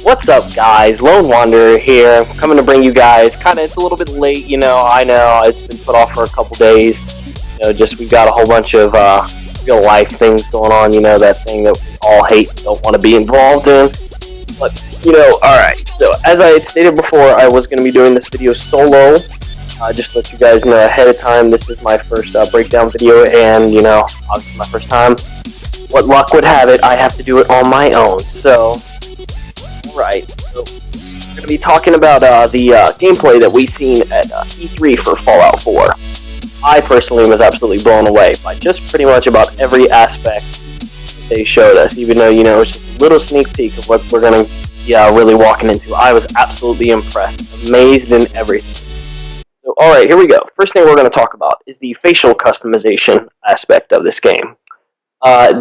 What's up, guys? Lone Wanderer here, coming to bring you guys. It's a little bit late, I know it's been put off for a couple days. Just we've got a whole bunch of real life things going on. That thing that we all hate, and don't want to be involved in. But all right. So as I had stated before, I was going to be doing this video solo. Just to let you guys know ahead of time, this is my first breakdown video, and obviously my first time. What luck would have it, I have to do it on my own. So. Right, so we're going to be talking about the gameplay that we've seen at E3 for Fallout 4. I personally was absolutely blown away by just pretty much about every aspect that they showed us, even though, it's just a little sneak peek of what we're going to be really walking into. I was absolutely impressed, amazed in everything. So, alright, here we go. First thing we're going to talk about is the facial customization aspect of this game.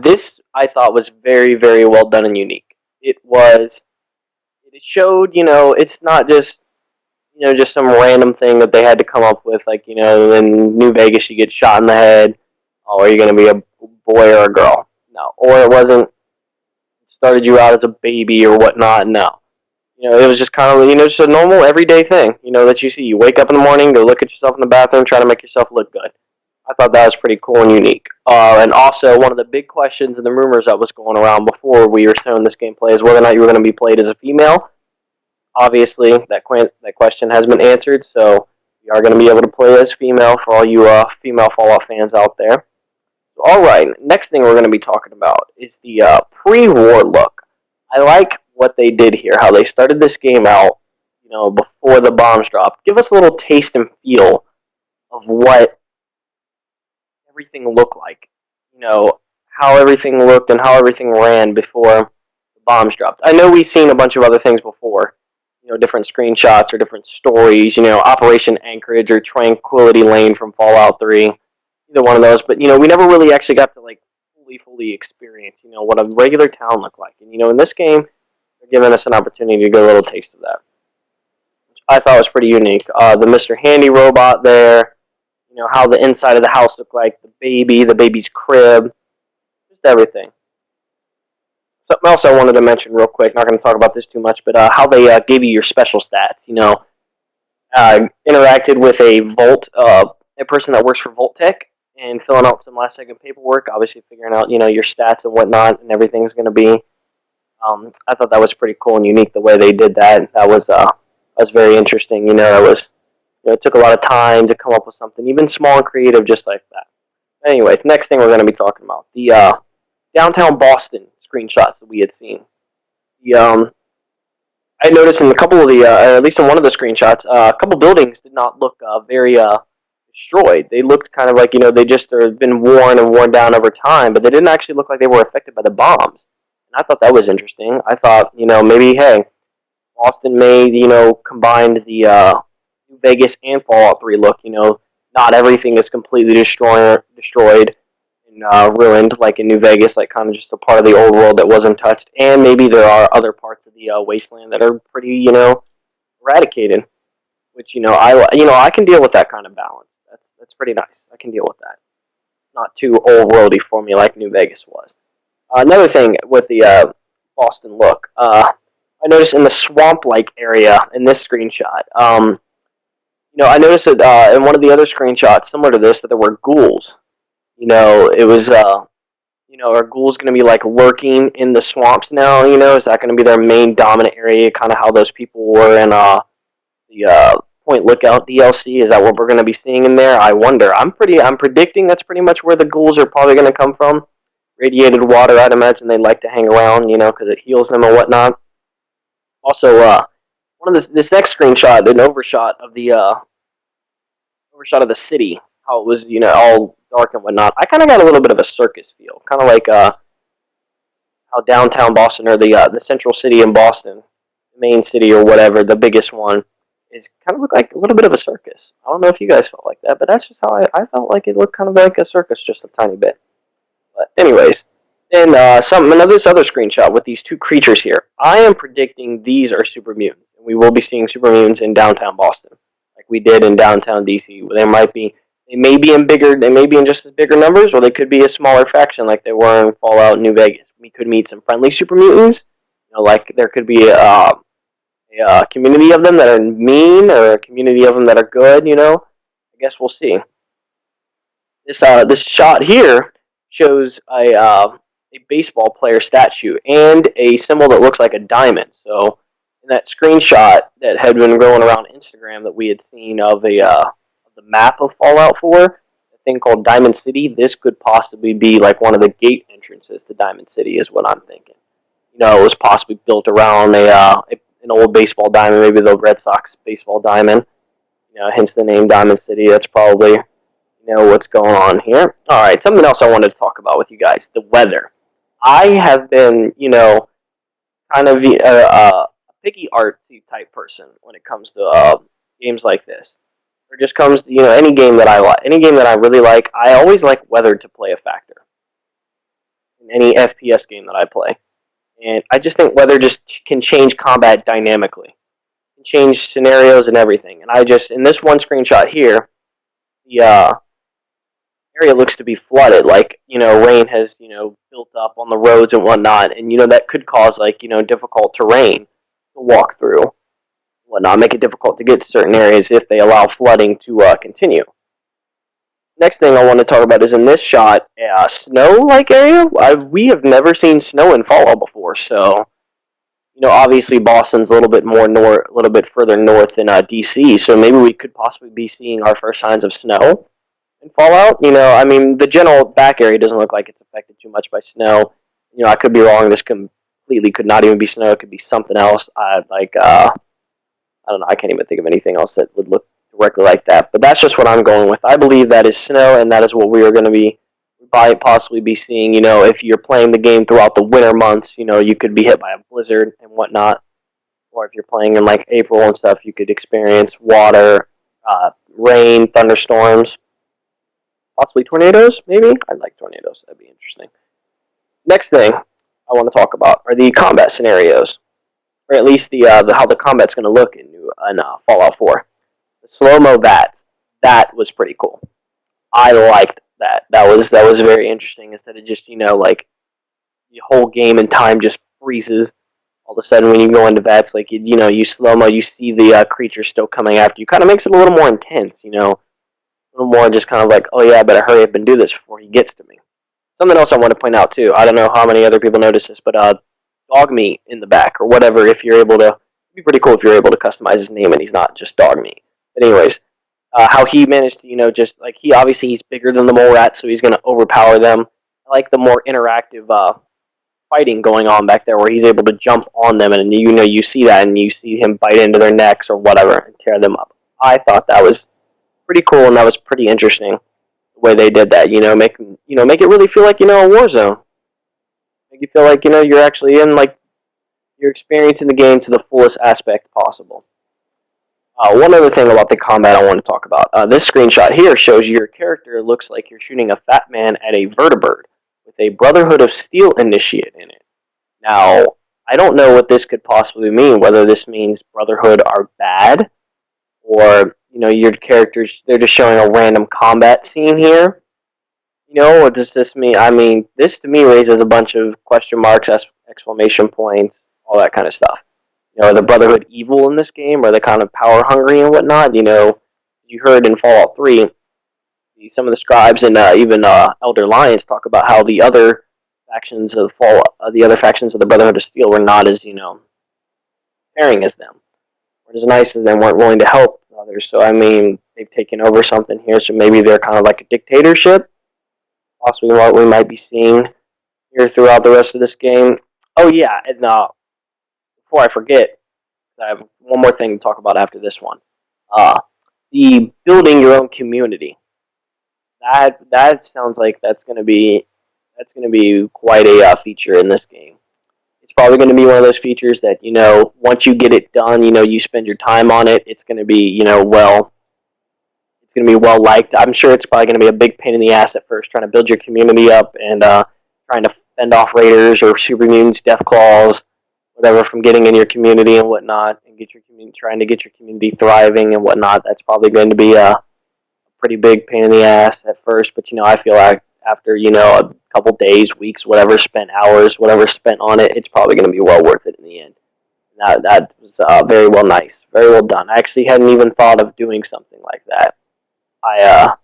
This, I thought, was very, very well done and unique. It showed, it's not just, just some random thing that they had to come up with, like, in New Vegas you get shot in the head, oh, are you going to be a boy or a girl? No. Or it wasn't, started you out as a baby or whatnot, no. It was just kind of, just a normal, everyday thing, that you see. You wake up in the morning, go look at yourself in the bathroom, try to make yourself look good. I thought that was pretty cool and unique. And also, one of the big questions and the rumors that was going around before we were showing this gameplay is whether or not you were going to be played as a female. Obviously, that question has been answered, so we are going to be able to play as female for all you female Fallout fans out there. So, alright, next thing we're going to be talking about is the pre-war look. I like what they did here, how they started this game out, before the bombs dropped. Give us a little taste and feel of what everything looked like, how everything looked and how everything ran before the bombs dropped. I know we've seen a bunch of other things before, different screenshots or different stories, Operation Anchorage or Tranquility Lane from Fallout 3, either one of those, but, we never really actually got to, like, fully experience, what a regular town looked like. And, in this game, they're giving us an opportunity to get a little taste of that, which I thought was pretty unique. The Mr. Handy robot there, how the inside of the house looked like, the baby's crib, just everything. Something else I wanted to mention real quick, not going to talk about this too much, but how they gave you your special stats, interacted with a a person that works for Vault-Tec, and filling out some last second paperwork, obviously figuring out, your stats and whatnot, and everything's going to be. I thought that was pretty cool and unique the way they did that. That was very interesting, it took a lot of time to come up with something, even small and creative, just like that. Anyways, next thing we're going to be talking about, the downtown Boston screenshots that we had seen. I noticed in a couple of at least in one of the screenshots, a couple buildings did not look very destroyed. They looked kind of like, they just have been worn down over time, but they didn't actually look like they were affected by the bombs. And I thought that was interesting. I thought, maybe, hey, Boston may, combine the New Vegas and Fallout 3 look, not everything is completely destroyed and ruined like in New Vegas, like kind of just a part of the old world that wasn't touched, and maybe there are other parts of the wasteland that are pretty, eradicated, which, I can deal with that kind of balance. That's pretty nice. I can deal with that. Not too old worldy for me like New Vegas was. Another thing with the Boston look, I noticed in the swamp-like area in this screenshot, I noticed that in one of the other screenshots, similar to this, that there were ghouls. It was, are ghouls going to be, like, lurking in the swamps now, Is that going to be their main dominant area, kind of how those people were in the Point Lookout DLC? Is that what we're going to be seeing in there? I wonder. I'm predicting that's pretty much where the ghouls are probably going to come from. Radiated water, I'd imagine they'd like to hang around, because it heals them and whatnot. Also, one of this next screenshot, an overshot of the city, how it was, all dark and whatnot. I kind of got a little bit of a circus feel, kind of like how downtown Boston, or the central city in Boston, the main city or whatever, the biggest one, is kind of look like a little bit of a circus. I don't know if you guys felt like that, but that's just how I felt like it looked kind of like a circus, just a tiny bit. But anyways, then this other screenshot with these two creatures here. I am predicting these are super mutants, and we will be seeing super mutants in downtown Boston, like we did in downtown DC. They may be in just as bigger numbers, or they could be a smaller faction like they were in Fallout New Vegas. We could meet some friendly super mutants. like there could be a community of them that are mean or a community of them that are good. I guess we'll see. This shot here shows a baseball player statue and a symbol that looks like a diamond. So in that screenshot that had been going around Instagram that we had seen of the map of Fallout 4, a thing called Diamond City, this could possibly be like one of the gate entrances to Diamond City, is what I'm thinking. It was possibly built around an old baseball diamond, maybe the Red Sox baseball diamond. Hence the name Diamond City. That's probably what's going on here. All right, something else I wanted to talk about with you guys: the weather. I have been, kind of a picky artsy type person when it comes to games like this, or just comes to any game that I like, any game that I really like. I always like weather to play a factor in any FPS game that I play, and I just think weather just can change combat dynamically, can change scenarios and everything. And I just in this one screenshot here, the area looks to be flooded, like rain has built up on the roads and whatnot, and that could cause difficult terrain to walk through, whatnot, make it difficult to get to certain areas if they allow flooding to continue. Next thing I want to talk about is in this shot, a snow-like area. We have never seen snow in Fallout before, so obviously Boston's a little bit more north, a little bit further north than DC, so maybe we could possibly be seeing our first signs of snow in Fallout. I mean, the general back area doesn't look like it's affected too much by snow. I could be wrong. This completely could not even be snow. It could be something else. I don't know. I can't even think of anything else that would look directly like that. But that's just what I'm going with. I believe that is snow, and that is what we are going to be possibly be seeing. If you're playing the game throughout the winter months, you could be hit by a blizzard and whatnot. Or if you're playing in like April and stuff, you could experience water, rain, thunderstorms. Possibly tornadoes, maybe? I'd like tornadoes. That'd be interesting. Next thing I want to talk about are the combat scenarios, or at least the how the combat's going to look in Fallout 4. The slow-mo VATS, that was pretty cool. I liked that. That was very interesting. Instead of just like the whole game and time just freezes. All of a sudden, when you go into VATS, like you slow-mo, you see the creature still coming after you. Kind of makes it a little more intense, A little more just kind of like, oh yeah, I better hurry up and do this before he gets to me. Something else I want to point out too, I don't know how many other people notice this, but dog meat in the back or whatever, if you're able to, it'd be pretty cool if you're able to customize his name and he's not just dog meat. But anyways, how he managed to, just like he's bigger than the mole rat, so he's going to overpower them. I like the more interactive fighting going on back there where he's able to jump on them and you see that and you see him bite into their necks or whatever and tear them up. I thought that was pretty cool, and that was pretty interesting the way they did that. Make it really feel like a war zone. Make you feel like you're actually in you're experiencing the game to the fullest aspect possible. One other thing about the combat I want to talk about. This screenshot here shows your character looks like you're shooting a fat man at a vertibird with a Brotherhood of Steel initiate in it. Now, I don't know what this could possibly mean. Whether this means Brotherhood are bad, or your characters, they're just showing a random combat scene here. Or does this mean, this to me raises a bunch of question marks, exclamation points, all that kind of stuff. Are the Brotherhood evil in this game? Are they kind of power hungry and whatnot? You heard in Fallout 3, some of the scribes and even Elder Lyons talk about how the other factions of the Brotherhood of Steel were not as, caring as them. Or as nice as them, weren't willing to help others. So, they've taken over something here, so maybe they're kind of like a dictatorship. Possibly what we might be seeing here throughout the rest of this game. Oh, yeah, and before I forget, I have one more thing to talk about after this one. The building your own community. That sounds like that's going to be quite a feature in this game. It's probably going to be one of those features that, once you get it done, you spend your time on it, it's going to be, it's going to be well liked. I'm sure it's probably going to be a big pain in the ass at first, trying to build your community up and trying to fend off raiders or super mutants, deathclaws, whatever, from getting in your community and whatnot, and trying to get your community thriving and whatnot. That's probably going to be a pretty big pain in the ass at first, but I feel like after, you know, a couple days, weeks, whatever spent, hours, whatever spent on it, it's probably going to be well worth it in the end. That was very well nice. Very well done. I actually hadn't even thought of doing something like that. I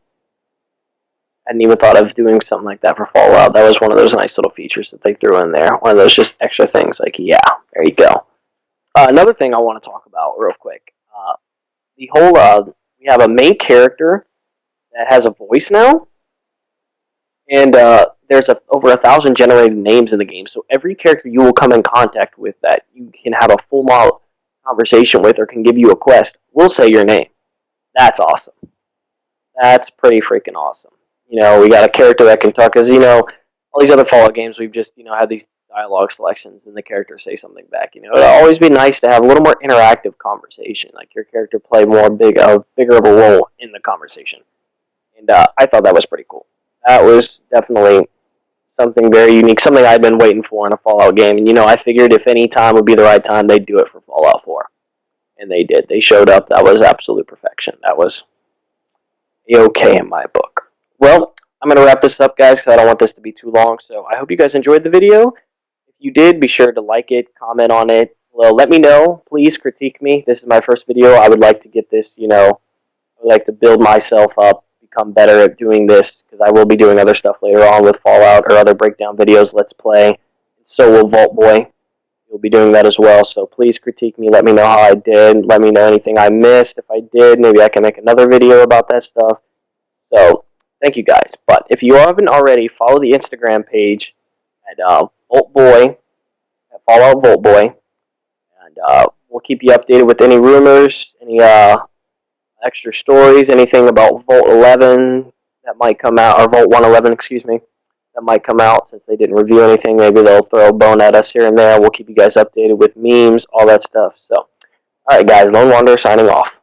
hadn't even thought of doing something like that for Fallout. That was one of those nice little features that they threw in there. One of those just extra things. Like, yeah, there you go. Another thing I want to talk about real quick. The whole, we have a main character that has a voice now. And there's over 1,000 generated names in the game. So every character you will come in contact with that you can have a full conversation with or can give you a quest will say your name. That's awesome. That's pretty freaking awesome. You know, we got a character that can talk, because, you know, all these other Fallout games, we've just, you know, had these dialogue selections and the characters say something back. You know, it'd always be nice to have a little more interactive conversation, like your character play bigger of a role in the conversation. And I thought that was pretty cool. That was definitely something very unique, something I'd been waiting for in a Fallout game. And, you know, I figured if any time would be the right time, they'd do it for Fallout 4. And they did. They showed up. That was absolute perfection. That was okay in my book. Well, I'm going to wrap this up, guys, because I don't want this to be too long. So I hope you guys enjoyed the video. If you did, be sure to like it, comment on it. Well, let me know. Please critique me. This is my first video. I would like to get this, you know, I would like to build myself up, become better at doing this, because I will be doing other stuff later on with Fallout or other breakdown videos, Let's Play. So will Vault Boy. You'll be doing that as well. So please critique me. Let me know how I did. Let me know anything I missed. If I did, maybe I can make another video about that stuff. So thank you guys. But if you haven't already, follow the Instagram page at Vault Boy, at Fallout Vault Boy, and we'll keep you updated with any rumors, any extra stories, anything about Vault 11 that might come out, or Vault 111, excuse me, that might come out. Since they didn't review anything, maybe they'll throw a bone at us here and there. We'll keep you guys updated with memes, all that stuff. So, alright guys, Lone Wanderer signing off.